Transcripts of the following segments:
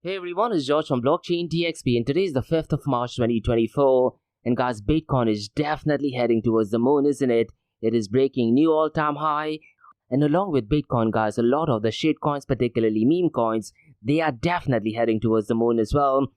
Hey everyone, it's George from Blockchain DXB and today is the 5th of March 2024 and guys, Bitcoin is definitely heading towards the moon, isn't it? It is breaking new all-time high, and along with Bitcoin guys, a lot of the shitcoins, particularly meme coins, they are definitely heading towards the moon as well.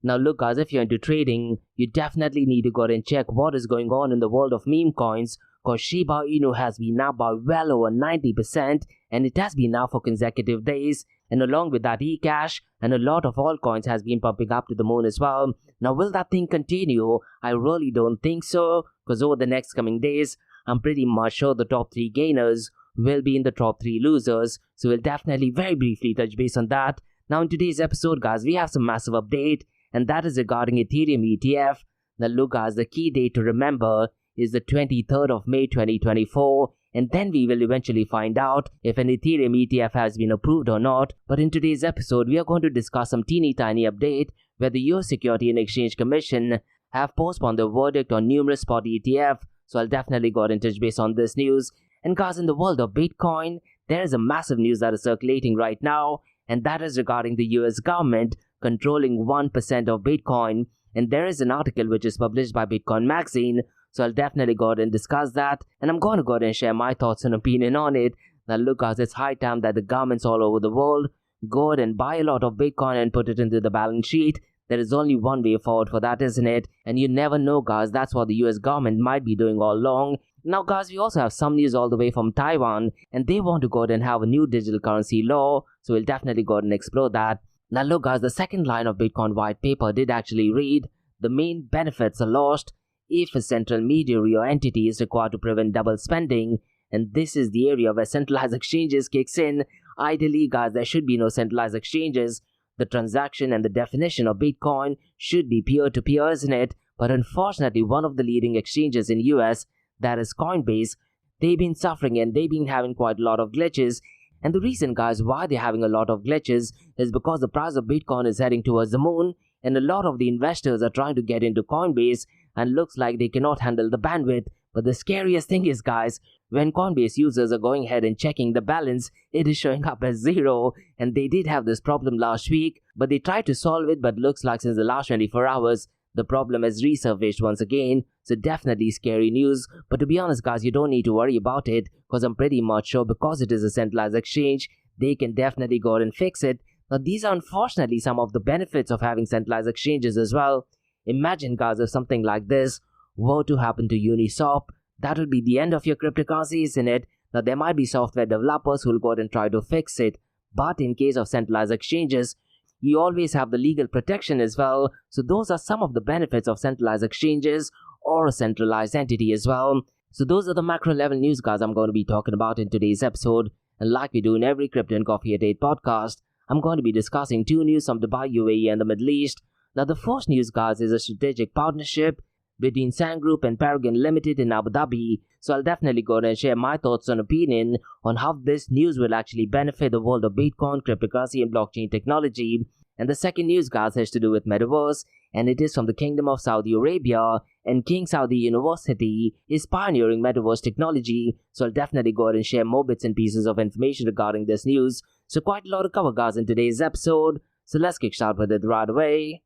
Now look guys, if you're into trading, you definitely need to go and check what is going on in the world of meme coins, because Shiba Inu has been up by well over 90% and it has been now for consecutive days. And along with that ECash and a lot of altcoins has been pumping up to the moon as well. Now will that thing continue? I really don't think so, because over the next coming days, I'm pretty much sure the top 3 gainers will be in the top 3 losers. So we'll definitely very briefly touch base on that. Now in today's episode guys, we have some massive update, and that is regarding Ethereum ETF. Now look guys, the key date to remember is the 23rd of May 2024, and then we will eventually find out if an Ethereum ETF has been approved or not. But in today's episode, we are going to discuss some teeny tiny update where the US Security and Exchange Commission have postponed the verdict on numerous spot ETF, so I'll definitely go ahead and touch base on this news. And guys, in the world of Bitcoin, there is a massive news that is circulating right now, and that is regarding the US government controlling 1% of Bitcoin. And there is an article which is published by Bitcoin Magazine, so I'll definitely go ahead and discuss that, and I'm going to go ahead and share my thoughts and opinion on it. Now look guys, it's high time that the governments all over the world go ahead and buy a lot of Bitcoin and put it into the balance sheet. There is only one way forward for that, isn't it? And you never know guys, that's what the US government might be doing all along. Now guys, we also have some news all the way from Taiwan, and they want to go ahead and have a new digital currency law, so we'll definitely go ahead and explore that. Now look guys, the second line of Bitcoin white paper did actually read, the main benefits are lost if a central intermediary or entity is required to prevent double spending, and this is the area where centralized exchanges kicks in. Ideally guys, there should be no centralized exchanges. The transaction and the definition of Bitcoin should be peer-to-peer, isn't it? But unfortunately, one of the leading exchanges in US, that is Coinbase, they've been suffering and they've been having quite a lot of glitches. And the reason guys why they're having a lot of glitches is because the price of Bitcoin is heading towards the moon, and a lot of the investors are trying to get into Coinbase, and looks like they cannot handle the bandwidth. But the scariest thing is guys, when Coinbase users are going ahead and checking the balance, it is showing up as 0, and they did have this problem last week, but they tried to solve it, but looks like since the last 24 hours, the problem has resurfaced once again. So definitely scary news, but to be honest guys, you don't need to worry about it, because I'm pretty much sure because it is a centralized exchange, they can definitely go ahead and fix it. Now these are unfortunately some of the benefits of having centralized exchanges as well. Imagine guys, if something like this were to happen to Uniswap, that would be the end of your cryptocurrency, isn't it? Now there might be software developers who will go ahead and try to fix it, but in case of centralized exchanges, you always have the legal protection as well. So those are some of the benefits of centralized exchanges or a centralized entity as well. So those are the macro level news guys I'm going to be talking about in today's episode. And like we do in every Crypto and Coffee at 8 podcast, I'm going to be discussing 2 news from Dubai, UAE and the Middle East. Now the first news guys is a strategic partnership between Sang Group and Paragon Limited in Abu Dhabi. So I'll definitely go ahead and share my thoughts and opinion on how this news will actually benefit the world of Bitcoin, cryptocurrency and blockchain technology. And the second news guys has to do with Metaverse, and it is from the Kingdom of Saudi Arabia, and King Saudi University is pioneering Metaverse technology. So I'll definitely go ahead and share more bits and pieces of information regarding this news. So quite a lot to cover guys in today's episode. So let's kick start with it right away.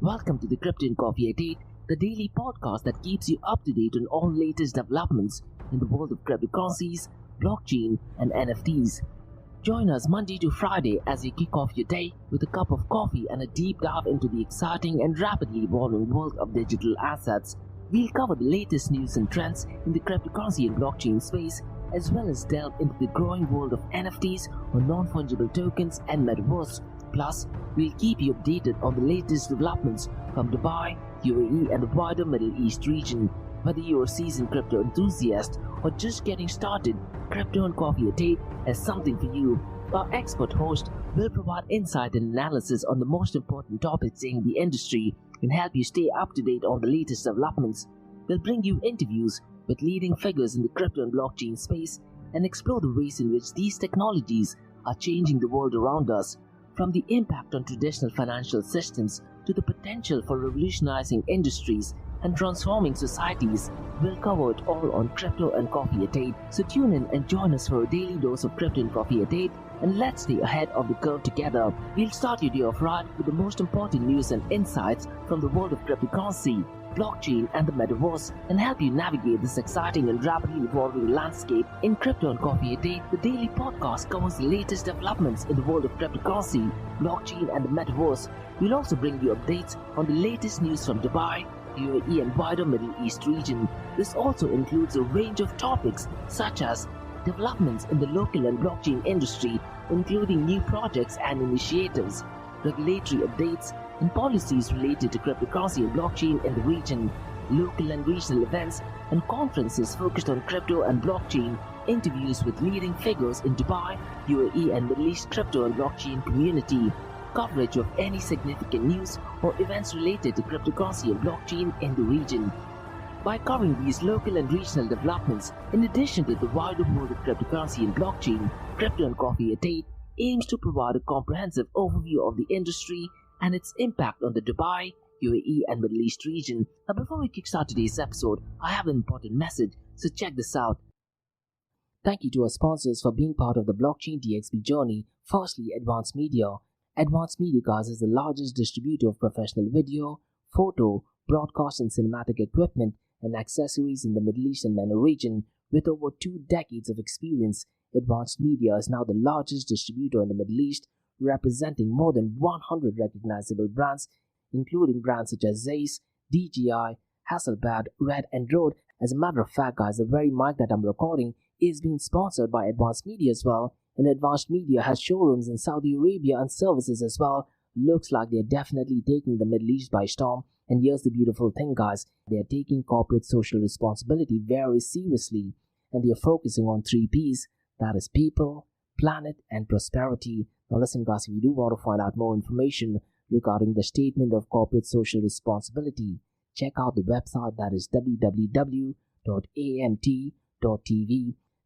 Welcome to the Crypto and Coffee at 8, the daily podcast that keeps you up to date on all latest developments in the world of cryptocurrencies, blockchain, and NFTs. Join us Monday to Friday as you kick off your day with a cup of coffee and a deep dive into the exciting and rapidly evolving world of digital assets. We'll cover the latest news and trends in the cryptocurrency and blockchain space, as well as delve into the growing world of NFTs or non-fungible tokens and Metaverse. Plus, we'll keep you updated on the latest developments from Dubai, UAE and the wider Middle East region. Whether you're a seasoned crypto enthusiast or just getting started, Crypto and Coffee at 8 has something for you. Our expert host will provide insight and analysis on the most important topics in the industry and help you stay up to date on the latest developments. We'll bring you interviews with leading figures in the crypto and blockchain space and explore the ways in which these technologies are changing the world around us. From the impact on traditional financial systems to the potential for revolutionizing industries and transforming societies, we'll cover it all on Crypto and Coffee at 8. So tune in and join us for a daily dose of Crypto and Coffee at 8 and let's stay ahead of the curve together. We'll start your day off right with the most important news and insights from the world of cryptocurrency, blockchain and the metaverse, and help you navigate this exciting and rapidly evolving landscape. In Crypto and Coffee a Day, the daily podcast covers the latest developments in the world of cryptocurrency, blockchain and the metaverse. We'll also bring you updates on the latest news from Dubai, UAE and wider Middle East region. This also includes a range of topics such as developments in the local and blockchain industry, including new projects and initiatives, regulatory updates, and policies related to cryptocurrency and blockchain in the region, local and regional events and conferences focused on crypto and blockchain, interviews with leading figures in Dubai, UAE and Middle East crypto and blockchain community, coverage of any significant news or events related to cryptocurrency and blockchain in the region. By covering these local and regional developments, in addition to the wider world of cryptocurrency and blockchain, Crypto and Coffee a Day aims to provide a comprehensive overview of the industry and its impact on the Dubai, UAE and Middle East region. Now before we kickstart today's episode, I have an important message, so check this out. Thank you to our sponsors for being part of the blockchain DXB journey. Firstly, Advanced Media. Advanced Media, guys, is the largest distributor of professional video, photo, broadcast and cinematic equipment and accessories in the Middle East and MENA region. With over 2 decades of experience, Advanced Media is now the largest distributor in the Middle East, representing more than 100 recognizable brands, including brands such as Zeiss, DJI, Hasselblad, Red and Rode. As a matter of fact, guys, the very mic that I'm recording is being sponsored by Advanced Media as well. And Advanced Media has showrooms in Saudi Arabia and services as well. Looks like they're definitely taking the Middle East by storm. And here's the beautiful thing, guys. They're taking corporate social responsibility very seriously. And they're focusing on 3 Ps. That is people, planet, and prosperity. Now listen, guys, if you do want to find out more information regarding the statement of corporate social responsibility, check out the website, that is www.amt.tv.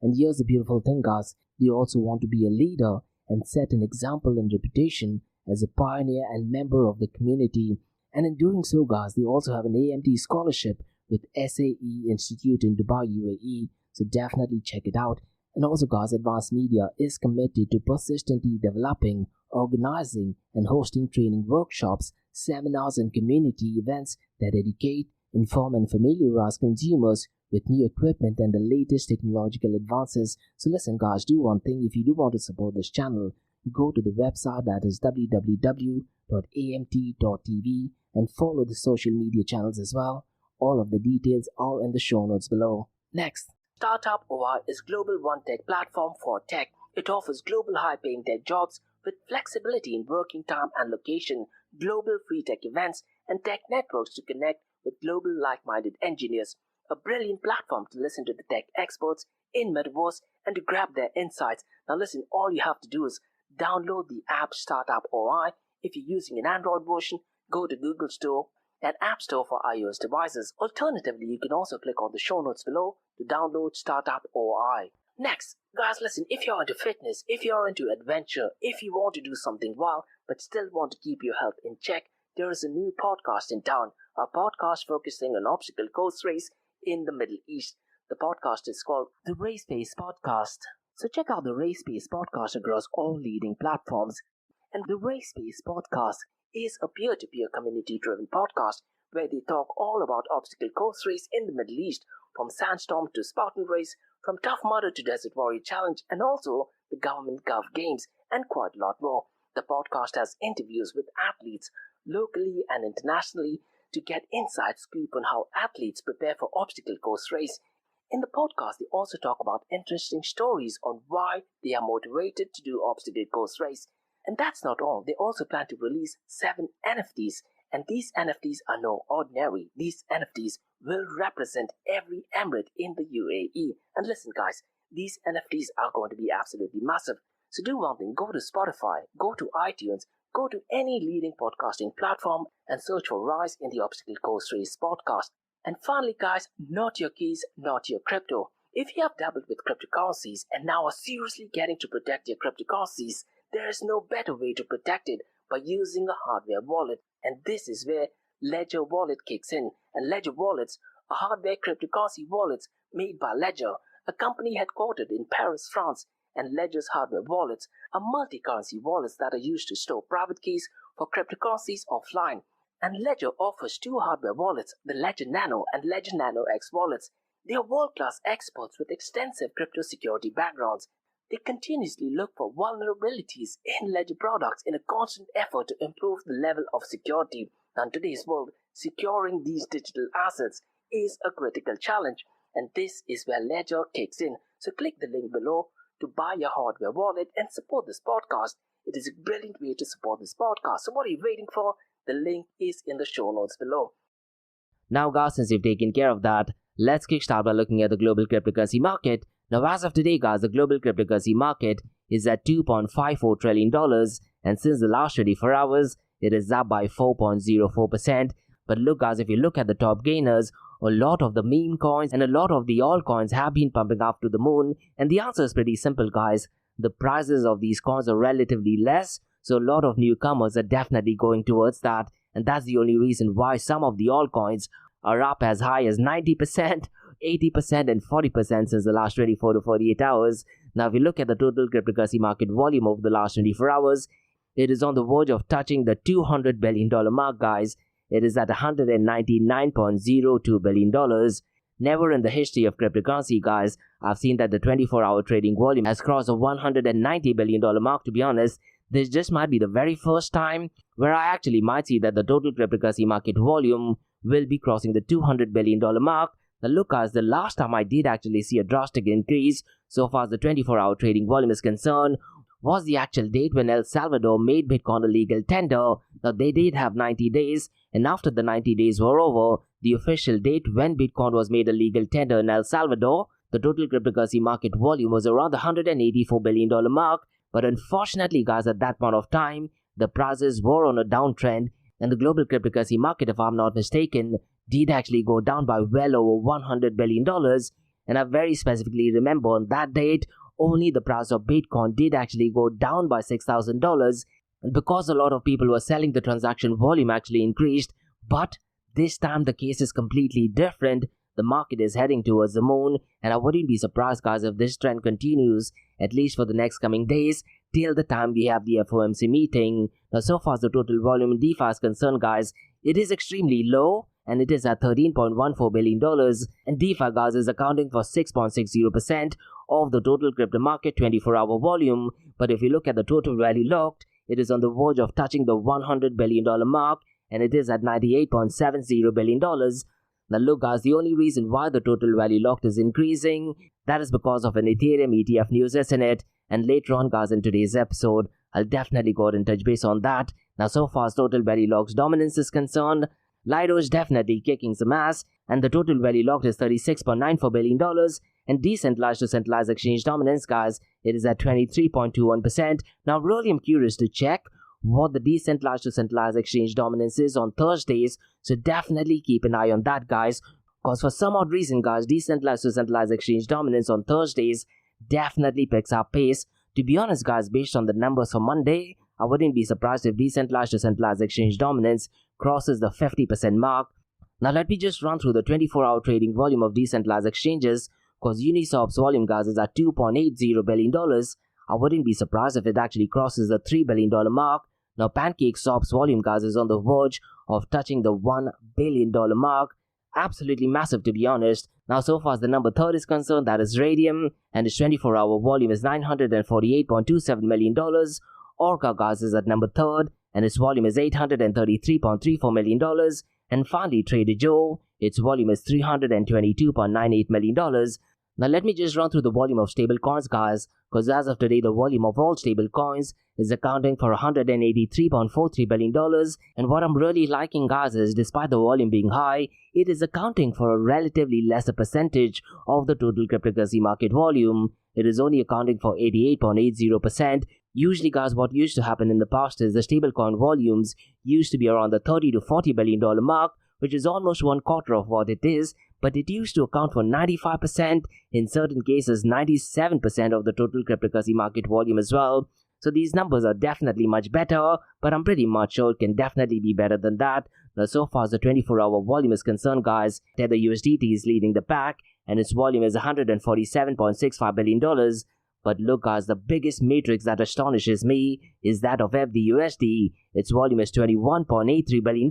And here's the beautiful thing, guys. They also want to be a leader and set an example and reputation as a pioneer and member of the community. And in doing so, guys, they also have an AMT scholarship with SAE Institute in Dubai, UAE. So definitely check it out. And also, guys, Advanced Media is committed to persistently developing, organizing, and hosting training workshops, seminars, and community events that educate, inform, and familiarize consumers with new equipment and the latest technological advances. So listen, guys, do one thing. If you do want to support this channel, go to the website, that is www.amt.tv, and follow the social media channels as well. All of the details are in the show notes below. Next, Startup OI is global one-tech platform for tech. It offers global high-paying tech jobs with flexibility in working time and location, global free tech events, and tech networks to connect with global like-minded engineers. A brilliant platform to listen to the tech experts in Metaverse and to grab their insights. Now listen, all you have to do is download the app Startup OI. If you're using an Android version, go to Google Store and App Store for iOS devices. Alternatively, you can also click on the show notes below to download Startup OI. Next, guys, listen, if you're into fitness, if you're into adventure, if you want to do something wild but still want to keep your health in check, there is a new podcast in town, a podcast focusing on obstacle course race in the Middle East. The podcast is called the Race Pace Podcast. So check out the Race Pace Podcast across all leading platforms. And the Race Pace Podcast is a peer-to-peer community-driven podcast where they talk all about obstacle course race in the Middle East, from Sandstorm to Spartan Race, from Tough Mudder to Desert Warrior Challenge, and also the Government Gov Games, and quite a lot more. The podcast has interviews with athletes locally and internationally to get inside scoop on how athletes prepare for obstacle course race. In the podcast, they also talk about interesting stories on why they are motivated to do obstacle course race. And that's not all. They also plan to release 7 NFTs. And these NFTs are no ordinary. These NFTs will represent every emirate in the UAE. And listen, guys, these NFTs are going to be absolutely massive. So do one thing. Go to Spotify, go to iTunes, go to any leading podcasting platform and search for Rise in the Obstacle Course Race podcast. And finally, guys, not your keys, not your crypto. If you have dabbled with cryptocurrencies and now are seriously getting to protect your cryptocurrencies, there is no better way to protect it by using a hardware wallet. And this is where Ledger Wallet kicks in. And Ledger Wallets are hardware cryptocurrency wallets made by Ledger, a company headquartered in Paris, France. and Ledger's hardware wallets are multi-currency wallets that are used to store private keys for cryptocurrencies offline. And Ledger offers two hardware wallets, the Ledger Nano and Ledger Nano X wallets. They are world-class experts with extensive crypto security backgrounds. They continuously look for vulnerabilities in Ledger products in a constant effort to improve the level of security. Now, in today's world, securing these digital assets is a critical challenge, and this is where Ledger kicks in. So click the link below to buy your hardware wallet and support this podcast. It is a brilliant way to support this podcast. So what are you waiting for? The link is in the show notes below. Now guys, since you've taken care of that, let's kickstart by looking at the global cryptocurrency market. Now as of today guys, the global cryptocurrency market is at $2.54 trillion, and since the last 24 hours, it is up by 4.04%. But look guys, if you look at the top gainers, a lot of the meme coins and a lot of the altcoins have been pumping up to the moon, and the answer is pretty simple guys. The prices of these coins are relatively less, so a lot of newcomers are definitely going towards that, and that's the only reason why some of the altcoins are up as high as 90%, 80% and 40% since the last 24 to 48 hours. Now if you look at the total cryptocurrency market volume over the last 24 hours, it is on the verge of touching the $200 billion mark guys. It is at $199.02 billion. Never in the history of cryptocurrency guys, I've seen that the 24-hour trading volume has crossed a $190 billion mark. To be honest, this just might be the very first time where I actually might see that the total cryptocurrency market volume will be crossing the $200 billion mark. Now look guys, the last time I did actually see a drastic increase so far as the 24-hour trading volume is concerned was the actual date when El Salvador made Bitcoin a legal tender. Now they did have 90 days, and after the 90 days were over, the official date when Bitcoin was made a legal tender in El Salvador, the total cryptocurrency market volume was around the $184 billion mark. But unfortunately guys, at that point of time, the prices were on a downtrend, and the global cryptocurrency market, if I'm not mistaken, did actually go down by well over $100 billion. And I very specifically remember on that date, only the price of Bitcoin did actually go down by $6,000, and because a lot of people were selling, the transaction volume actually increased. But this time the case is completely different. The market is heading towards the moon, and I wouldn't be surprised guys if this trend continues, at least for the next coming days, till the time we have the FOMC meeting. Now so far as the total volume in DeFi is concerned guys, it is extremely low, and it is at $13.14 billion, and DeFi guys is accounting for 6.60% of the total crypto market 24-hour volume. But if you look at the total value locked, it is on the verge of touching the $100 billion mark, and it is at $98.70 billion. Now look guys, the only reason why the total value locked is increasing, that is because of an Ethereum ETF news, isn't it? And later on guys in today's episode, I'll definitely go ahead and touch base on that. Now so far as total value lock's dominance is concerned, Lido is definitely kicking some ass, and the total value locked is $36.94 billion, and decentralized to centralized exchange dominance guys, it is at 23.21%. Now really I'm curious to check what the decentralized to centralized exchange dominance is on Thursdays, so definitely keep an eye on that guys, because for some odd reason guys, decentralized to centralized exchange dominance on Thursdays definitely picks up pace. To be honest guys, based on the numbers for Monday, I wouldn't be surprised if decentralized to centralized exchange dominance crosses the 50% mark. Now let me just run through the 24-hour trading volume of decentralized exchanges, because Uniswap's volume guys is at $2.80 billion. I wouldn't be surprised if it actually crosses the $3 billion mark. Now PancakeSwap's volume guys is on the verge of touching the $1 billion mark. Absolutely massive to be honest. Now so far as the number third is concerned, that is Radium, and its 24-hour volume is $948.27 million. Orca guys is at number third, and its volume is $833.34 million. And finally Trader Joe, its volume is $322.98 million. Now let me just run through the volume of stable coins guys, because as of today the volume of all stable coins is accounting for $183.43 billion, and what I'm really liking guys is, despite the volume being high, it is accounting for a relatively lesser percentage of the total cryptocurrency market volume. It is only accounting for 88.80%. Usually guys, what used to happen in the past is the stablecoin volumes used to be around the $30 to $40 billion mark, which is almost 1/4 of what it is, but it used to account for 95%, in certain cases 97% of the total cryptocurrency market volume as well. So these numbers are definitely much better, but I'm pretty much sure it can definitely be better than that. Now so far as the 24-hour volume is concerned guys, Tether USDT is leading the pack, and its volume is $147.65 billion. But look guys, the biggest matrix that astonishes me is that of FDUSD. Its volume is $21.83 billion.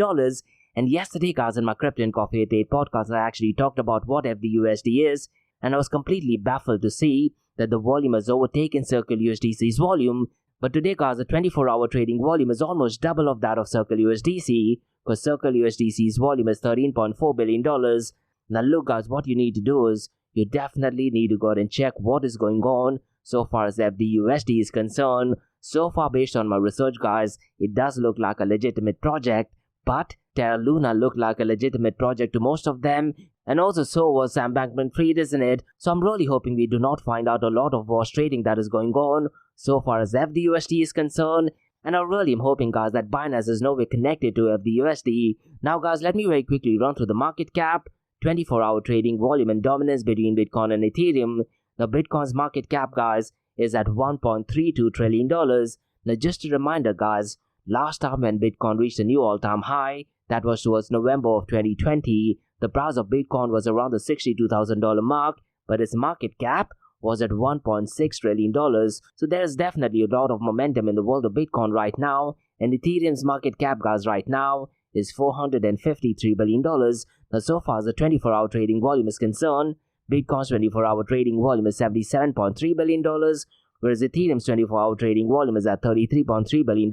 And yesterday guys, in my Crypto and Coffee at 8 podcast, I actually talked about what FDUSD is. And I was completely baffled to see that the volume has overtaken Circle USDC's volume. But today guys, the 24-hour trading volume is almost double of that of Circle USDC, because Circle USDC's volume is $13.4 billion. Now look guys, what you need to do is, you definitely need to go ahead and check what is going on so far as FDUSD is concerned. So far, based on my research guys, it does look like a legitimate project, but Terra Luna looked like a legitimate project to most of them, and also so was Sam Bankman-Fried, isn't it? So I'm really hoping we do not find out a lot of wash trading that is going on so far as FDUSD is concerned. And I really am hoping guys that Binance is nowhere connected to FDUSD. Now guys, let me very quickly run through the market cap, 24-hour trading volume and dominance between Bitcoin and Ethereum. Now Bitcoin's market cap guys is at $1.32 trillion. Now just a reminder guys, last time when Bitcoin reached a new all-time high, that was towards November of 2020, the price of Bitcoin was around the $62,000 mark, but its market cap was at $1.6 trillion. So there is definitely a lot of momentum in the world of Bitcoin right now, and Ethereum's market cap guys right now is $453 billion. Now so far as the 24-hour trading volume is concerned, Bitcoin's 24-hour trading volume is $77.3 billion, whereas Ethereum's 24-hour trading volume is at $33.3 billion.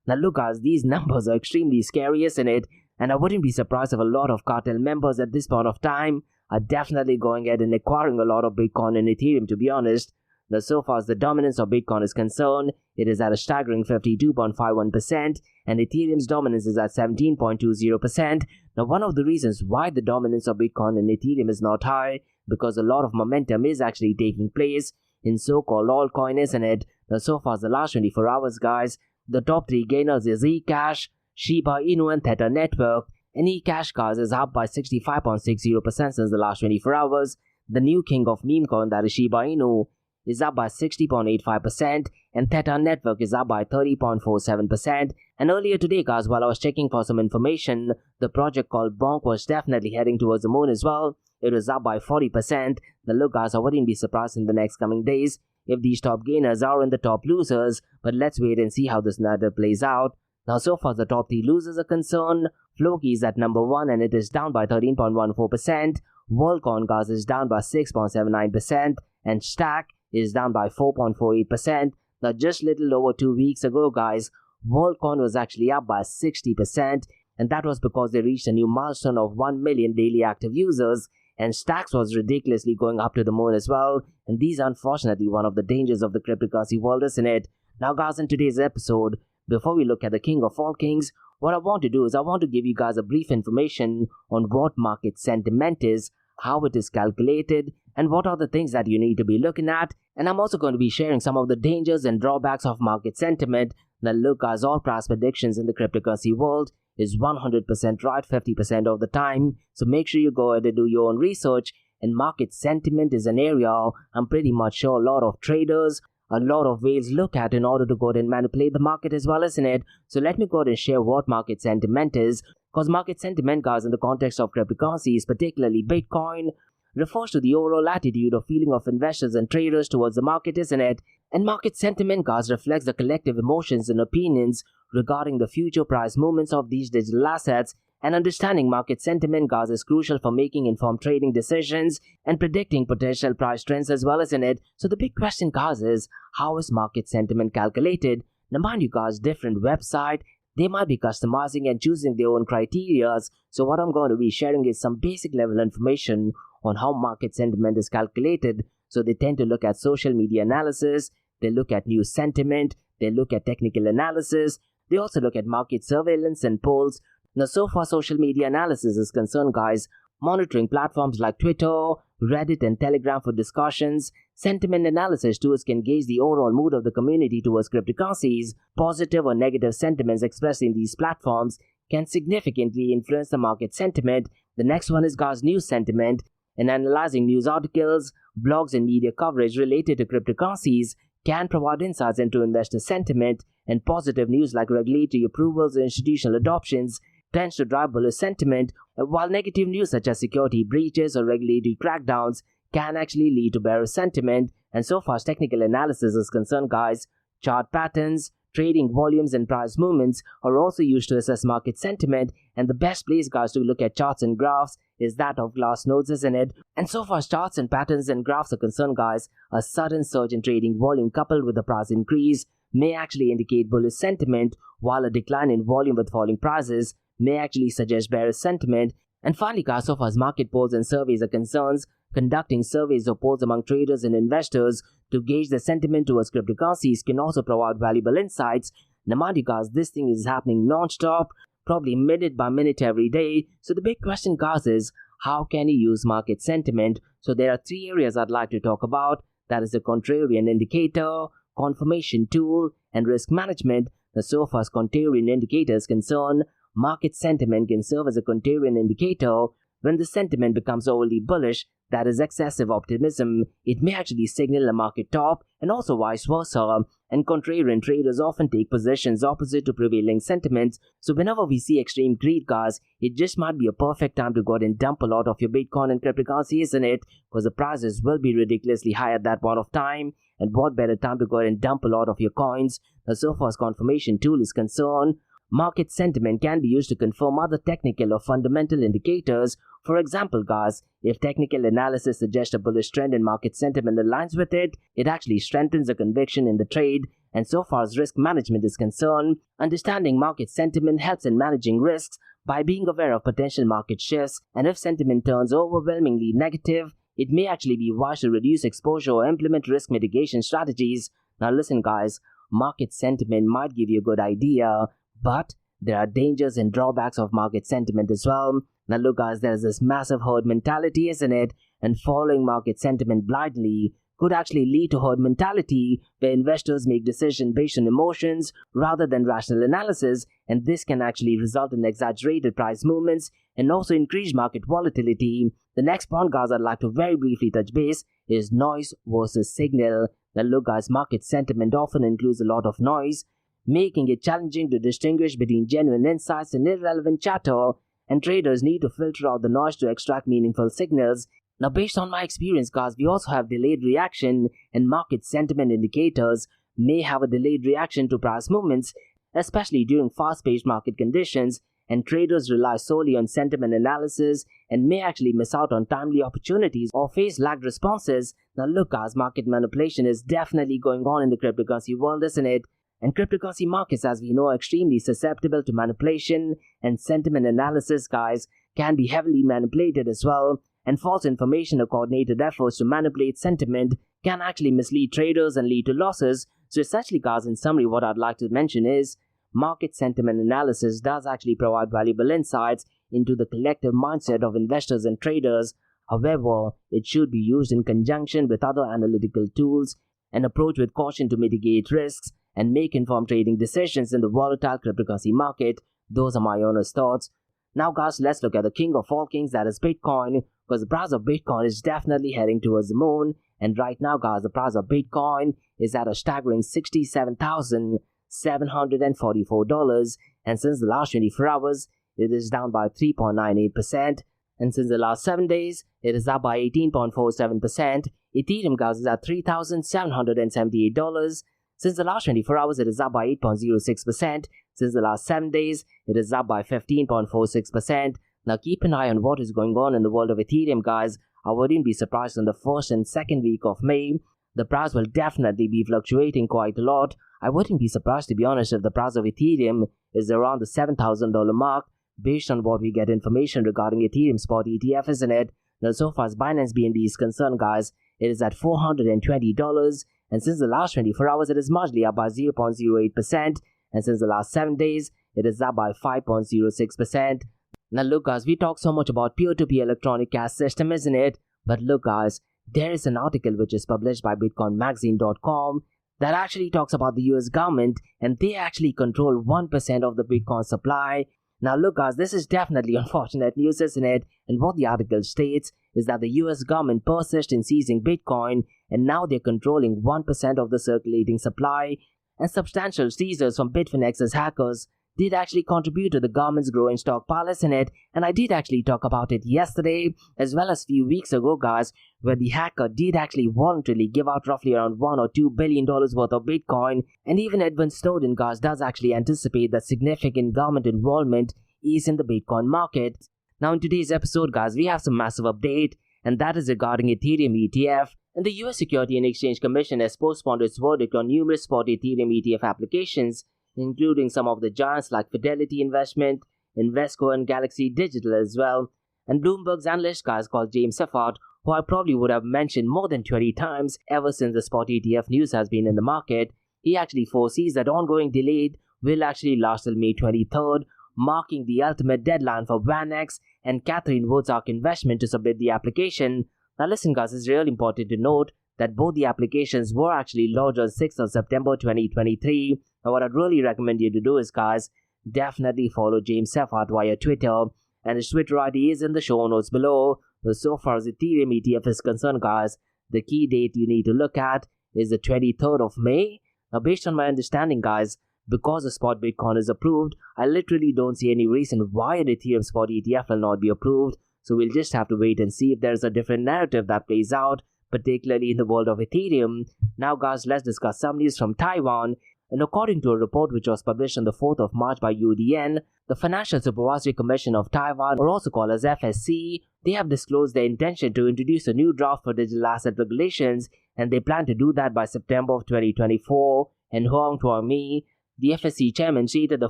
Now look guys, these numbers are extremely scary, isn't it? And I wouldn't be surprised if a lot of cartel members at this point of time are definitely going ahead and acquiring a lot of Bitcoin and Ethereum, to be honest. Now so far as the dominance of Bitcoin is concerned, it is at a staggering 52.51%, and Ethereum's dominance is at 17.20%. Now one of the reasons why the dominance of Bitcoin and Ethereum is not high, because a lot of momentum is actually taking place in so-called altcoin, isn't it? Now so far as the last 24 hours guys, the top 3 gainers is ECash, Shiba Inu and Theta Network, and ECash guys is up by 65.60% since the last 24 hours. The new king of meme coin, that is Shiba Inu, is up by 60.85%, and Theta Network is up by 30.47%. And earlier today guys, while I was checking for some information, the project called Bonk was definitely heading towards the moon as well. It was up by 40%. Now look guys, I wouldn't be surprised in the next coming days if these top gainers are in the top losers, but let's wait and see how this narrative plays out. Now so far as the top 3 losers are concerned, Floki is at number 1 and it is down by 13.14%, WorldCoin guys is down by 6.79%, and Stack is down by 4.48%. Now just little over 2 weeks ago guys, WorldCoin was actually up by 60%, and that was because they reached a new milestone of 1 million daily active users, and Stacks was ridiculously going up to the moon as well, and these are unfortunately one of the dangers of the cryptocurrency world, isn't it? Now guys, in today's episode, before we look at the king of all kings, what I want to do is I want to give you guys a brief information on what market sentiment is, how it is calculated, and what are the things that you need to be looking at. And I'm also going to be sharing some of the dangers and drawbacks of market sentiment. Now look guys, all price predictions in the cryptocurrency world is 100% right 50% of the time, so make sure you go ahead and do your own research. And market sentiment is an area I'm pretty much sure a lot of traders, a lot of whales look at in order to go ahead and manipulate the market as well, isn't it? So let me go ahead and share what market sentiment is, because market sentiment guys in the context of cryptocurrencies, particularly Bitcoin, refers to the overall attitude or feeling of investors and traders towards the market, isn't it? And market sentiment guys reflects the collective emotions and opinions regarding the future price movements of these digital assets, and understanding market sentiment guys is crucial for making informed trading decisions and predicting potential price trends as well, isn't it? So the big question guys is, how is market sentiment calculated? Now mind you guys, different website, they might be customizing and choosing their own criteria. So what I'm going to be sharing is some basic level information on how market sentiment is calculated. So they tend to look at social media analysis, they look at news sentiment, they look at technical analysis, they also look at market surveillance and polls. Now so far social media analysis is concerned guys, monitoring platforms like Twitter, Reddit and Telegram for discussions. Sentiment analysis tools can gauge the overall mood of the community towards cryptocurrencies. Positive or negative sentiments expressed in these platforms can significantly influence the market sentiment. The next one is guys, news sentiment. In analyzing news articles, blogs and media coverage related to cryptocurrencies can provide insights into investor sentiment, and positive news like regulatory approvals or institutional adoptions tends to drive bullish sentiment, while negative news such as security breaches or regulatory crackdowns can actually lead to bearish sentiment. And so far as technical analysis is concerned, guys, chart patterns, trading volumes and price movements are also used to assess market sentiment, and the best place, guys, to look at charts and graphs is that of Glassnode's, isn't it? And so far as charts and patterns and graphs are concerned, guys, a sudden surge in trading volume coupled with a price increase may actually indicate bullish sentiment, while a decline in volume with falling prices may actually suggest bearish sentiment. And finally, guys, so far as market polls and surveys are concerned, conducting surveys or polls among traders and investors to gauge the sentiment towards cryptocurrencies can also provide valuable insights. Now, mind you, guys, this thing is happening non-stop, probably minute by minute every day. So the big question, guys, is how can you use market sentiment? So there are three areas I'd like to talk about. That is the contrarian indicator, confirmation tool, and risk management. Now, so far as contrarian indicator is concerned, market sentiment can serve as a contrarian indicator. When the sentiment becomes overly bullish, that is excessive optimism, it may actually signal a market top, and also vice versa. And contrarian traders often take positions opposite to prevailing sentiments. So whenever we see extreme greed, guys, it just might be a perfect time to go ahead and dump a lot of your Bitcoin and cryptocurrency, isn't it? Because the prices will be ridiculously high at that point of time. And what better time to go ahead and dump a lot of your coins? Now, so far as confirmation tool is concerned, market sentiment can be used to confirm other technical or fundamental indicators. For example, guys, if technical analysis suggests a bullish trend and market sentiment aligns with it, it actually strengthens the conviction in the trade. And so far as risk management is concerned, understanding market sentiment helps in managing risks by being aware of potential market shifts. And if sentiment turns overwhelmingly negative, it may actually be wise to reduce exposure or implement risk mitigation strategies. Now listen, guys, market sentiment might give you a good idea, but there are dangers and drawbacks of market sentiment as well. Now look, guys, there's this massive herd mentality, isn't it? And following market sentiment blindly could actually lead to herd mentality, where investors make decisions based on emotions rather than rational analysis, and this can actually result in exaggerated price movements and also increased market volatility. The next point, guys, I'd like to very briefly touch base is noise versus signal. Now look, guys, market sentiment often includes a lot of noise, making it challenging to distinguish between genuine insights and irrelevant chatter, and traders need to filter out the noise to extract meaningful signals. Now, based on my experience, guys, we also have delayed reaction, and market sentiment indicators may have a delayed reaction to price movements, especially during fast-paced market conditions, and traders rely solely on sentiment analysis and may actually miss out on timely opportunities or face lagged responses. Now look, guys, market manipulation is definitely going on in the cryptocurrency world, isn't it? And cryptocurrency markets, as we know, are extremely susceptible to manipulation, and sentiment analysis, guys, can be heavily manipulated as well. And false information or coordinated efforts to manipulate sentiment can actually mislead traders and lead to losses. So essentially, guys, in summary, what I'd like to mention is market sentiment analysis does actually provide valuable insights into the collective mindset of investors and traders. However, it should be used in conjunction with other analytical tools and approached with caution to mitigate risks and make informed trading decisions in the volatile cryptocurrency market. Those are my honest thoughts. Now, guys, let's look at the king of all kings, that is Bitcoin, because the price of Bitcoin is definitely heading towards the moon. And right now, guys, the price of Bitcoin is at a staggering $67,744. And since the last 24 hours, it is down by 3.98%. And since the last 7 days, it is up by 18.47%. Ethereum, guys, is at $3,778. Since the last 24 hours, it is up by 8.06%. Since the last 7 days, it is up by 15.46%. Now keep an eye on what is going on in the world of Ethereum, guys. I wouldn't be surprised in the first and second week of May. The price will definitely be fluctuating quite a lot. I wouldn't be surprised, to be honest, if the price of Ethereum is around the $7,000 mark, based on what we get information regarding Ethereum spot ETF, isn't it? Now so far as Binance BNB is concerned, guys, it is at $420. And since the last 24 hours, it is marginally up by 0.08%. And since the last 7 days, it is up by 5.06%. Now look, guys, we talk so much about peer-to-peer electronic cash system, isn't it? But look, guys, there is an article which is published by BitcoinMagazine.com that actually talks about the US government, and they actually control 1% of the Bitcoin supply. Now look, guys, this is definitely unfortunate news, isn't it? And what the article states is that the US government persists in seizing Bitcoin, and now they're controlling 1% of the circulating supply. And substantial seizures from Bitfinex's hackers did actually contribute to the government's growing stockpile, isn't it? And I did actually talk about it yesterday as well as a few weeks ago, guys, where the hacker did actually voluntarily give out roughly around $1 or $2 billion worth of Bitcoin. And even Edwin Snowden, guys, does actually anticipate that significant government involvement is in the Bitcoin market. Now in today's episode, guys, we have some massive update, and that is regarding Ethereum ETF. And the US Security and Exchange Commission has postponed its verdict on numerous spot Ethereum ETF applications, including some of the giants like Fidelity Investment, Invesco, and Galaxy Digital as well. And Bloomberg's analyst, guys, called James Seffert, who I probably would have mentioned more than 20 times ever since the spot ETF news has been in the market, he actually foresees that ongoing delay will actually last till May 23rd, marking the ultimate deadline for VanEck and Catherine Wozark Investment to submit the application. Now listen, guys, it's really important to note that both the applications were actually lodged on 6th of September 2023. Now what I'd really recommend you to do is, guys, definitely follow James Seffert via Twitter, and his Twitter ID is in the show notes below. But so far as Ethereum ETF is concerned, guys, the key date you need to look at is the 23rd of May. Now based on my understanding, guys, because the spot Bitcoin is approved, I literally don't see any reason why an Ethereum spot ETF will not be approved. So we'll just have to wait and see if there's a different narrative that plays out, particularly in the world of Ethereum. Now, guys, let's discuss some news from Taiwan. And according to a report which was published on the 4th of March by UDN, the Financial Supervisory Commission of Taiwan, or also called as FSC, they have disclosed their intention to introduce a new draft for digital asset regulations, and they plan to do that by September of 2024. And Huang Tien-mu, the FSC chairman, stated the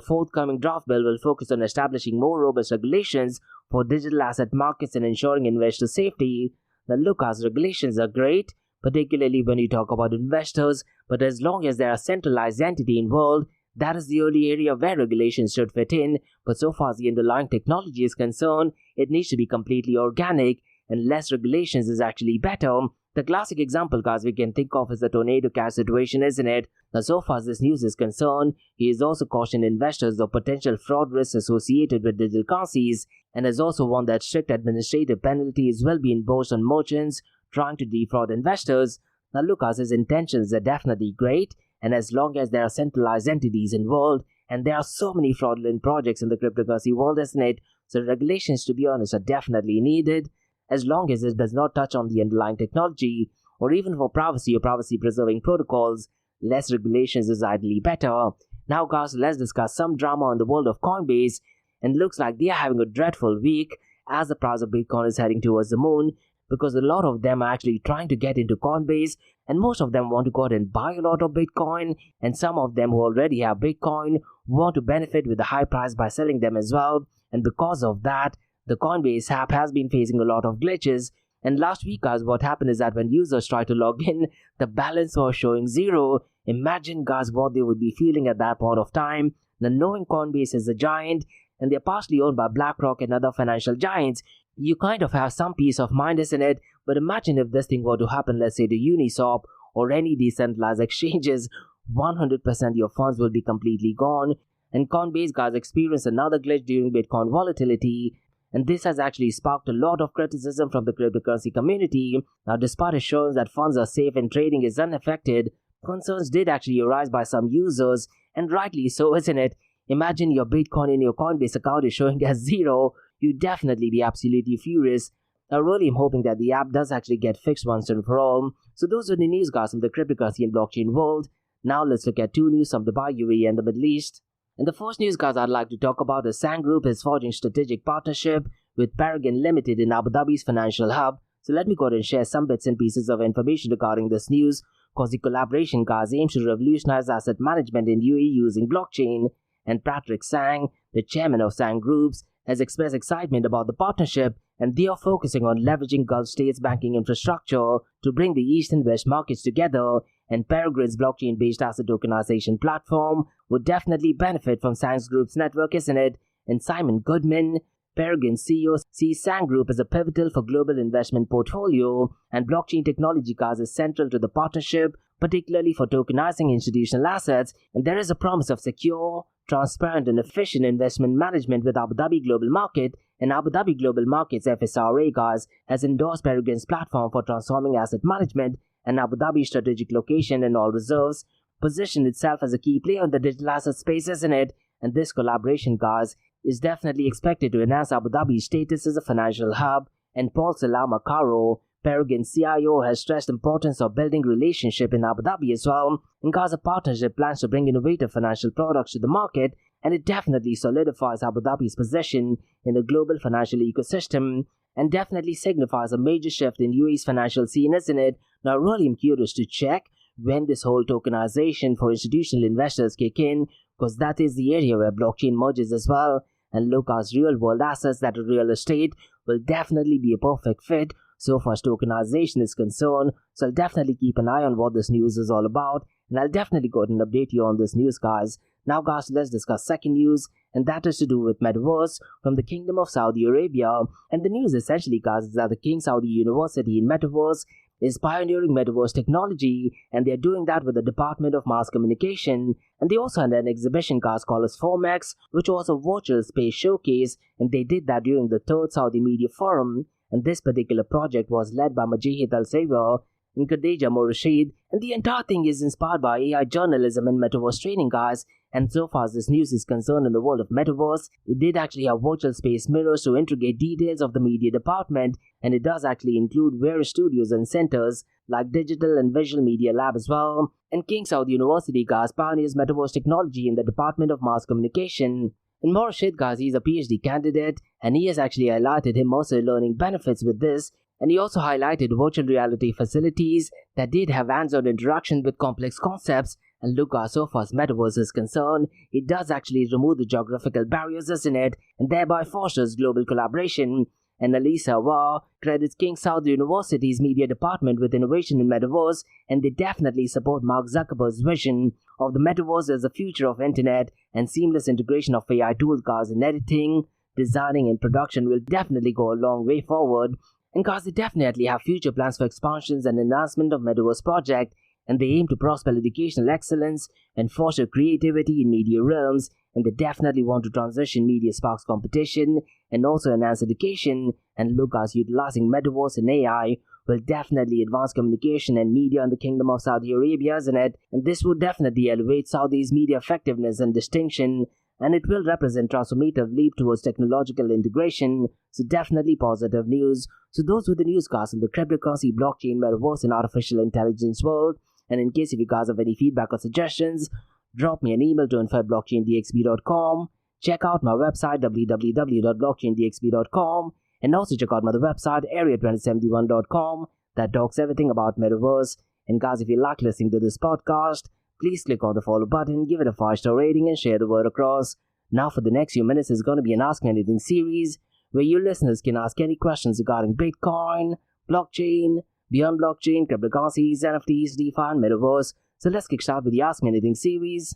forthcoming draft bill will focus on establishing more robust regulations for digital asset markets and ensuring investor safety. Now look, as regulations are great, particularly when you talk about investors, but as long as there are centralized entity involved, that is the only area where regulations should fit in. But so far as the underlying technology is concerned, it needs to be completely organic, and less regulations is actually better. The classic example, guys, we can think of is the tornado cash situation, isn't it? Now, so far as this news is concerned, he has also cautioned investors of potential fraud risks associated with digital currencies, and has also warned that strict administrative penalties will be imposed on merchants trying to defraud investors. Now, look, as his intentions are definitely great, and as long as there are centralized entities involved, and there are so many fraudulent projects in the cryptocurrency world, isn't it? So regulations, to be honest, are definitely needed, as long as it does not touch on the underlying technology, or even for privacy or privacy-preserving protocols. Less regulations is ideally better. Now, guys, let's discuss some drama in the world of Coinbase, and looks like they are having a dreadful week as the price of Bitcoin is heading towards the moon, because a lot of them are actually trying to get into Coinbase, and most of them want to go out and buy a lot of Bitcoin, and some of them who already have Bitcoin want to benefit with the high price by selling them as well. And because of that, the Coinbase app has been facing a lot of glitches. And last week, guys, what happened is that when users tried to log in, the balance was showing 0. Imagine, guys, what they would be feeling at that point of time. Now, knowing Coinbase is a giant, and they're partially owned by BlackRock and other financial giants, you kind of have some peace of mind, isn't it? But imagine if this thing were to happen, let's say, to Uniswap or any decentralized exchanges, 100% your funds will be completely gone. And Coinbase, guys, experienced another glitch during Bitcoin volatility, and this has actually sparked a lot of criticism from the cryptocurrency community. Now, despite assurance that funds are safe and trading is unaffected, concerns did actually arise by some users, and rightly so, isn't it? Imagine your Bitcoin in your Coinbase account is showing as 0. You'd definitely be absolutely furious. I really am hoping that the app does actually get fixed once and for all. So those are the news, guys, from the cryptocurrency and blockchain world. Now let's look at 2 news from Dubai, UAE, and the Middle East. And the first news, guys, I'd like to talk about is Sang Group is forging strategic partnership with Paragon Limited in Abu Dhabi's financial hub. So let me go ahead and share some bits and pieces of information regarding this news, because the collaboration, guys, aims to revolutionize asset management in UAE using blockchain. And Patrick Sang, the chairman of Sang Groups, has expressed excitement about the partnership, and they are focusing on leveraging Gulf states' banking infrastructure to bring the East and West markets together. And Paragon's blockchain-based asset tokenization platform would definitely benefit from Sang Group's network, isn't it? And Simon Goodman, Paragon's CEO, sees Sang Group as a pivotal for global investment portfolio, and blockchain technology, guys, is central to the partnership, particularly for tokenizing institutional assets. And there is a promise of secure, transparent, and efficient investment management with Abu Dhabi Global Market. And Abu Dhabi Global Markets FSRA, guys, has endorsed Paragon's platform for transforming asset management, and Abu Dhabi's strategic location and all reserves position itself as a key player in the digital asset space, isn't it? and this collaboration, guys, is definitely expected to enhance Abu Dhabi's status as a financial hub. And Paul Salama Karo, Peregrine CIO, has stressed the importance of building relationship in Abu Dhabi as well. And Gaza partnership plans to bring innovative financial products to the market, and it definitely solidifies Abu Dhabi's position in the global financial ecosystem and definitely signifies a major shift in UAE's financial scene, isn't it? Now, really, I'm curious to check when this whole tokenization for institutional investors kick in, because that is the area where blockchain merges as well. And Lucas real-world assets, that are real estate, will definitely be a perfect fit so far as tokenization is concerned. So I'll definitely keep an eye on what this news is all about, and I'll definitely go ahead and update you on this news, guys. Now, guys, let's discuss second news, and that is to do with Metaverse from the Kingdom of Saudi Arabia. And the news essentially, guys, is that the King Saudi University in Metaverse is pioneering Metaverse technology, and they're doing that with the Department of Mass Communication. And they also had an exhibition, guys, called as Formex, which was a virtual space showcase, and they did that during the 3rd Saudi Media Forum. And this particular project was led by Majid Al-Saver and Khadija Morashid, and the entire thing is inspired by AI journalism and Metaverse training, guys. And so far as this news is concerned in the world of Metaverse, it did actually have virtual space mirrors to integrate details of the media department, and it does actually include various studios and centers like Digital and Visual Media Lab as well. And King Saud University, guys, pioneers Metaverse technology in the Department of Mass Communication. And Morashid, guys, he's a PhD candidate, and he has actually highlighted immersive learning benefits with this. And he also highlighted virtual reality facilities that did have hands-on interaction with complex concepts. And look, so far as Metaverse is concerned, it does actually remove the geographical barriers, isn't it? And thereby fosters global collaboration. And Elisa Wa credits King Saud University's media department with innovation in Metaverse, and they definitely support Mark Zuckerberg's vision of the Metaverse as the future of internet, and seamless integration of AI tools, guys, in editing, designing, and production will definitely go a long way forward. And guys, they definitely have future plans for expansions and enhancement of Metaverse project, and they aim to prosper educational excellence and foster creativity in media realms, and they definitely want to transition media sparks competition and also enhance education. And look, guys, utilizing Metaverse and AI will definitely advance communication and media in the Kingdom of Saudi Arabia, isn't it? And this would definitely elevate Saudi's media effectiveness and distinction, and it will represent transformative leap towards technological integration. So definitely positive news. So those were the newscasts on the cryptocurrency, blockchain, metaverse, and artificial intelligence world. And in case if you guys have any feedback or suggestions, drop me an email to info@blockchaindxb.com. Check out my website www.blockchaindxb.com, and also check out my other website area2071.com that talks everything about metaverse. And guys, if you like listening to this podcast, please click on the follow button, give it a 5-star rating, and share the word across. Now for the next few minutes is going to be an Ask Me Anything series, where you listeners can ask any questions regarding Bitcoin, blockchain, beyond blockchain, cryptocurrencies, NFTs, DeFi, and Metaverse. So let's kickstart with the Ask Me Anything series.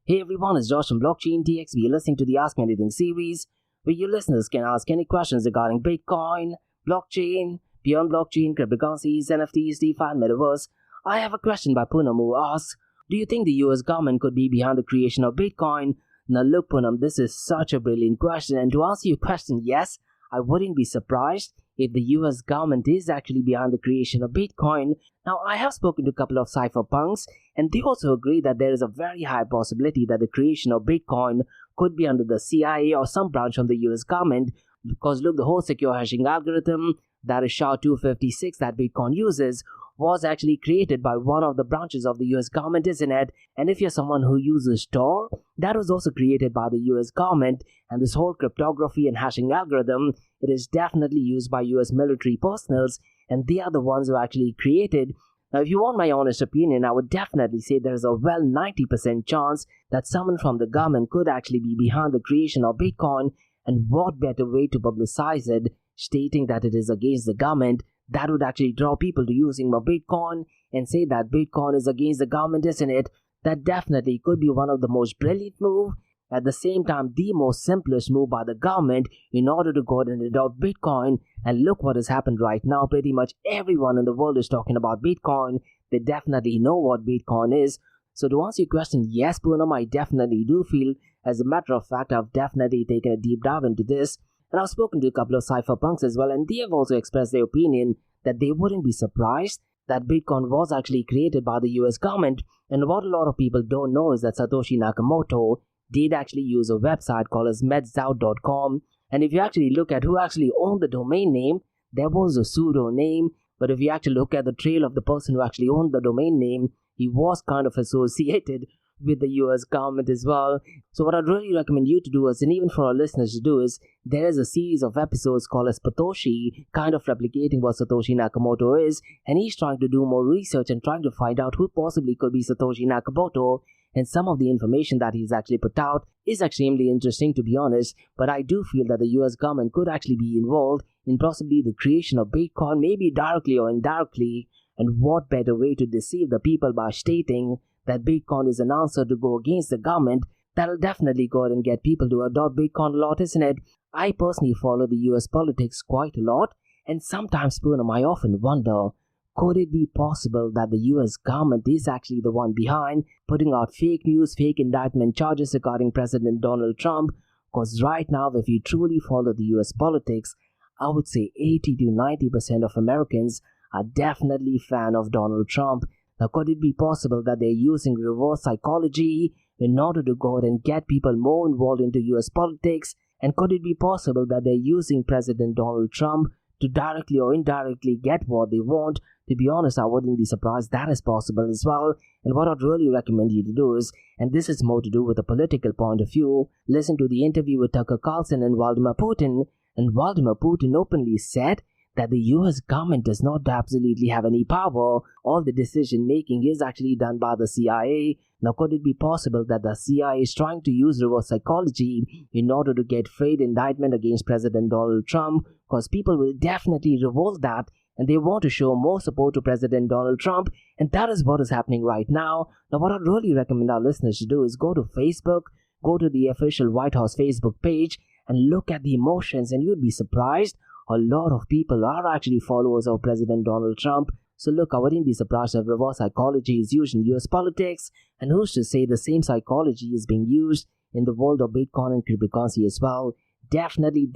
Hey everyone, it's Josh from Blockchain DXB. You're listening to the Ask Me Anything series, where you listeners can ask any questions regarding Bitcoin, blockchain, beyond blockchain, cryptocurrencies, NFTs, DeFi, and Metaverse. I have a question by Poonam, who asks, do you think the US government could be behind the creation of Bitcoin? Now look, Poonam, this is such a brilliant question, and to answer your question, yes, I wouldn't be surprised if the US government is actually behind the creation of Bitcoin. Now, I have spoken to a couple of cypherpunks, and they also agree that there is a very high possibility that the creation of Bitcoin could be under the CIA or some branch of the US government, because look, the whole secure hashing algorithm, that is SHA-256 that Bitcoin uses, was actually created by one of the branches of the US government, isn't it? And if you're someone who uses Tor, that was also created by the US government, and this whole cryptography and hashing algorithm, it is definitely used by US military personnel, and they are the ones who actually created. Now, if you want my honest opinion, I would definitely say there is a 90% chance that someone from the government could actually be behind the creation of Bitcoin, and what better way to publicize it, stating that it is against the government. That would actually draw people to using more Bitcoin and say that Bitcoin is against the government, isn't it? That definitely could be one of the most brilliant moves. At the same time, the most simplest move by the government in order to go ahead and adopt Bitcoin. And look what has happened right now. Pretty much everyone in the world is talking about Bitcoin. They definitely know what Bitcoin is. So to answer your question, yes, Poonam, I definitely do feel As a matter of fact, I've definitely taken a deep dive into this, and I've spoken to a couple of cypherpunks as well, and they have also expressed their opinion that they wouldn't be surprised that Bitcoin was actually created by the US government. And what a lot of people don't know is that Satoshi Nakamoto did actually use a website called as medzout.com. And if you actually look at who actually owned the domain name, there was a pseudo name. But if you actually look at the trail of the person who actually owned the domain name, he was kind of associated with the US government as well. So what I'd really recommend you to do is, and even for our listeners to do, is there is a series of episodes called as Patoshi, kind of replicating what Satoshi Nakamoto is, and he's trying to do more research and trying to find out who possibly could be Satoshi Nakamoto. And some of the information that he's actually put out is extremely interesting, to be honest, but I do feel that the US government could actually be involved in possibly the creation of Bitcoin, maybe directly or indirectly. And what better way to deceive the people by stating that Bitcoin is an answer to go against the government? That'll definitely go ahead and get people to adopt Bitcoin a lot, isn't it? I personally follow the US politics quite a lot, and sometimes, Poonam, I often wonder, could it be possible that the US government is actually the one behind putting out fake news, fake indictment charges regarding President Donald Trump? Because right now, if you truly follow the US politics, I would say 80 to 90% of Americans are definitely fan of Donald Trump. Now, could it be possible that they're using reverse psychology in order to go out and get people more involved into US politics? And could it be possible that they're using President Donald Trump to directly or indirectly get what they want? To be honest, I wouldn't be surprised that is possible as well. And what I'd really recommend you to do is, and this is more to do with a political point of view, listen to the interview with Tucker Carlson and Vladimir Putin. And Vladimir Putin openly said that the US government does not absolutely have any power. All the decision making is actually done by the CIA. Now, could it be possible that the CIA is trying to use reverse psychology in order to get fake indictment against President Donald Trump? Because people will definitely revolt that, and they want to show more support to President Donald Trump, and that is what is happening right now. Now, what I'd really recommend our listeners to do is go to Facebook, go to the official White House Facebook page, and look at the emotions, and you'd be surprised. A lot of people are actually followers of President Donald Trump. So look, I wouldn't be surprised if reverse psychology is used in US politics, and who's to say the same psychology is being used in the world of Bitcoin and cryptocurrency as well? Definitely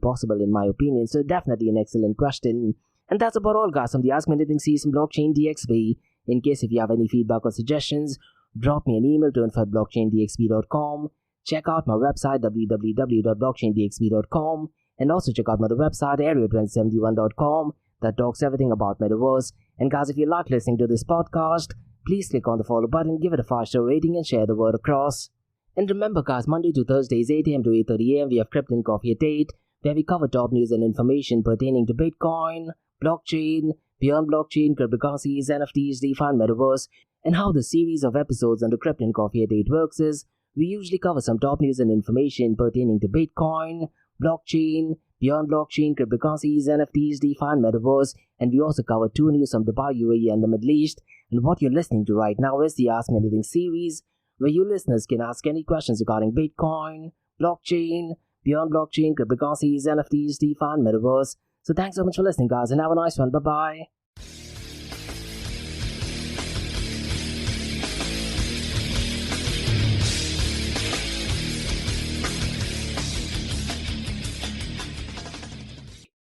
possible in my opinion. So definitely an excellent question. And that's about all, guys, from the Ask Me Anything series from Blockchain DXB. In case if you have any feedback or suggestions, drop me an email to info@blockchaindxb.com. Check out my website www.blockchaindxb.com. And also check out my other website, area2071.com, that talks everything about Metaverse. And guys, if you like listening to this podcast, please click on the follow button, give it a 5-star rating, and share the word across. And remember, guys, Monday to Thursdays, 8 a.m. to 8:30 a.m., we have Crypto and Coffee at 8, where we cover top news and information pertaining to Bitcoin, blockchain, beyond blockchain, cryptocurrencies, NFTs, DeFi, and Metaverse. And how the series of episodes under Crypto and Coffee at 8 works is, we usually cover some top news and information pertaining to Bitcoin, blockchain, beyond blockchain, cryptocurrencies, NFTs, DeFi, and Metaverse, and we also cover 2 news from Dubai, UAE, and the Middle East. And what you're listening to right now is the Ask Me Anything series, where you listeners can ask any questions regarding Bitcoin, blockchain, beyond blockchain, cryptocurrencies, NFTs, DeFi, and Metaverse. So thanks so much for listening, guys, and have a nice one. Bye-bye.